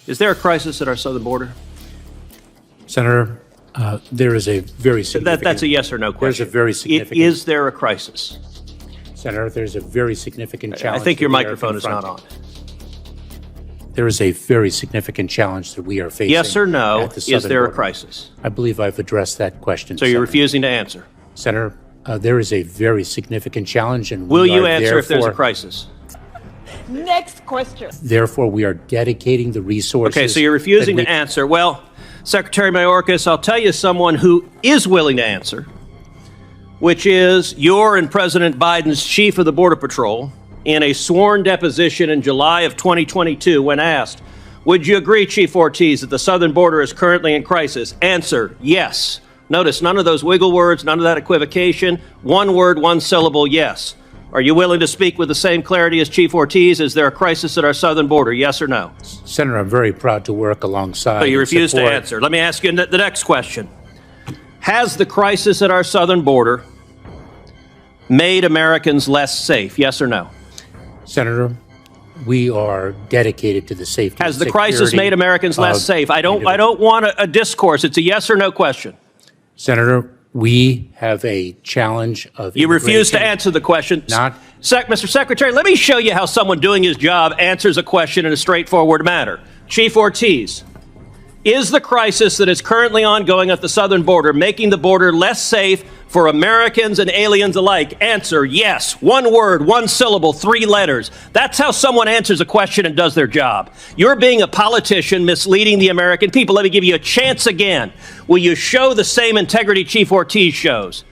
Is there a crisis at our southern border? Senator, there is a very significant... That's a yes or no question. There's a very significant... Is there a crisis? Senator, there's a very significant challenge... I think your microphone is not on. There is a very significant challenge that we are facing. Yes or no, is there a border. crisis? I believe I've addressed that question. So you're refusing to answer? Senator, there is a very significant challenge, and will you answer if there's a crisis? Next question. Therefore, we are dedicating the resources... Okay, so you're refusing to answer. Well, Secretary Mayorkas, I'll tell you someone who is willing to answer, which is your and President Biden's chief of the Border Patrol, in a sworn deposition in July of 2022 when asked, would you agree, Chief Ortiz, that the southern border is currently in crisis? Answer, yes. Notice none of those wiggle words, none of that equivocation. One word, one syllable, yes. Are you willing to speak with the same clarity as Chief Ortiz? Is there a crisis at our southern border, yes or no? Senator, I'm very proud to work alongside... So you refuse to answer. Let me ask you the next question. Has the crisis at our southern border made Americans less safe, yes or no? Senator, we are dedicated to the safety. Has the crisis made Americans less safe? I don't want a discourse. It's a yes or no question. Senator, we have a challenge of... You refuse to answer the question. Mr. Secretary, let me show you how someone doing his job answers a question in a straightforward manner. Chief Ortiz, is the crisis that is currently ongoing at the southern border making the border less safe for Americans and aliens alike? Answer, yes. One word, one syllable, 3 letters. That's how someone answers a question and does their job. You're being a politician misleading the American people. Let me give you a chance again. Will you show the same integrity Chief Ortiz shows?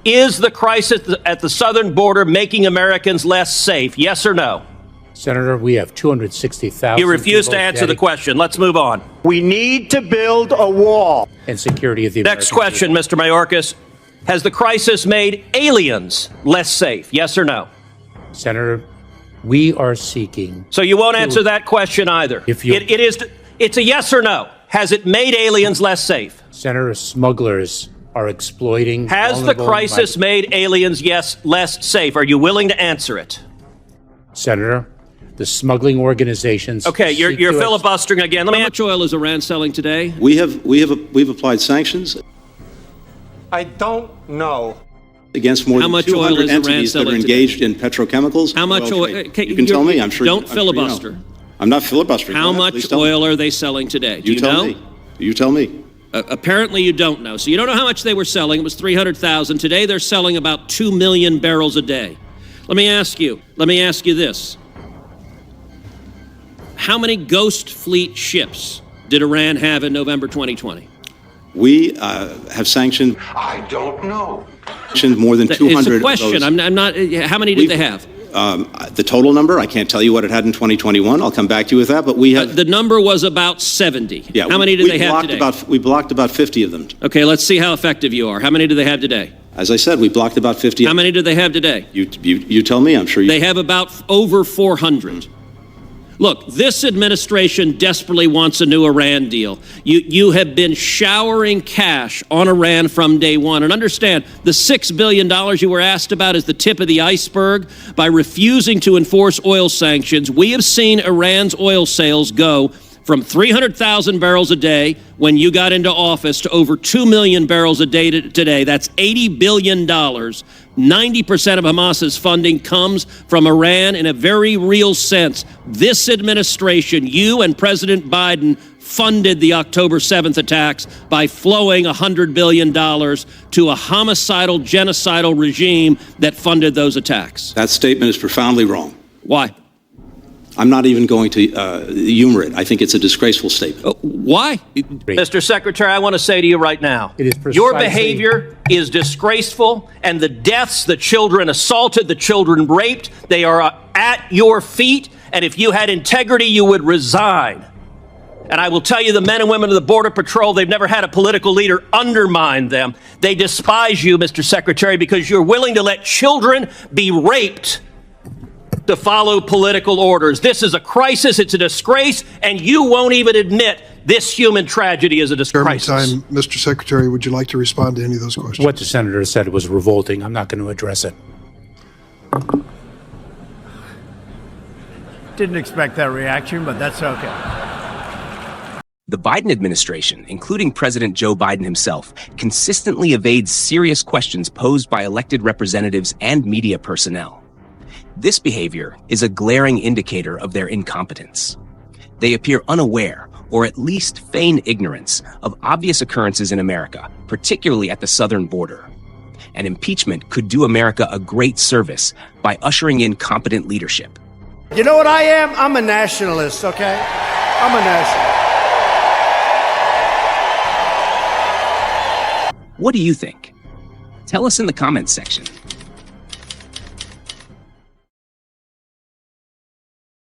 Is the crisis at the southern border making Americans less safe? Yes or no? Senator, we have 260,000... You refuse to answer the question. Let's move on. We need to build a wall. And security of the American Next question, people. Mr. Mayorkas. Has the crisis made aliens less safe? Yes or no? Senator, we are seeking... So you won't answer that question either. It's a yes or no. Has it made aliens less safe? Senator, smugglers are exploiting... Has the crisis made aliens, less safe? Are you willing to answer it? Senator, the smuggling organizations... Okay, you're filibustering again. How much oil is Iran selling today? We've applied sanctions. I don't know. Against more than 200 entities that are engaged in petrochemicals. How much oil? You can tell me. I'm sure. Don't filibuster. You know. I'm not filibustering. How much oil are they selling today? Do you know? You tell me. Apparently you don't know. So you don't know how much they were selling. It was 300,000. Today they're selling about 2 million barrels a day. Let me ask you this. How many Ghost Fleet ships did Iran have in November 2020? We have sanctioned... I don't know. More than 200 It's a question. of those. I'm not... How many did they have? The total number, I can't tell you what it had in 2021. I'll come back to you with that, but we have... the number was about 70. Yeah, how many did they have today? We blocked about 50 of them. Okay, let's see how effective you are. How many do they have today? As I said, we blocked about 50. How many do they have today? You tell me, I'm sure you... They have about over 400. Look, this administration desperately wants a new Iran deal. You have been showering cash on Iran from day one. And understand, the $6 billion you were asked about is the tip of the iceberg. By refusing to enforce oil sanctions, we have seen Iran's oil sales go from 300,000 barrels a day when you got into office to over 2 million barrels a day today. That's $80 billion. 90% of Hamas's funding comes from Iran in a very real sense. This administration, you and President Biden, funded the October 7th attacks by flowing $100 billion to a homicidal, genocidal regime that funded those attacks. That statement is profoundly wrong. Why? I'm not even going to humor it. I think it's a disgraceful statement. Why? Mr. Secretary, I want to say to you right now, your behavior is disgraceful, and the deaths, the children assaulted, the children raped, they are at your feet, and if you had integrity, you would resign. And I will tell you, the men and women of the Border Patrol, they've never had a political leader undermine them. They despise you, Mr. Secretary, because you're willing to let children be raped to follow political orders. This is a crisis, it's a disgrace, and you won't even admit this human tragedy is a disgrace. Time, Mr. Secretary, would you like to respond to any of those questions? What the senator said was revolting. I'm not going to address it. Didn't expect that reaction, but that's okay. The Biden administration, including President Joe Biden himself, consistently evades serious questions posed by elected representatives and media personnel. This behavior is a glaring indicator of their incompetence. They appear unaware, or at least feign ignorance, of obvious occurrences in America, particularly at the southern border. And impeachment could do America a great service by ushering in competent leadership. You know what I am? I'm a nationalist, okay? I'm a nationalist. What do you think? Tell us in the comments section.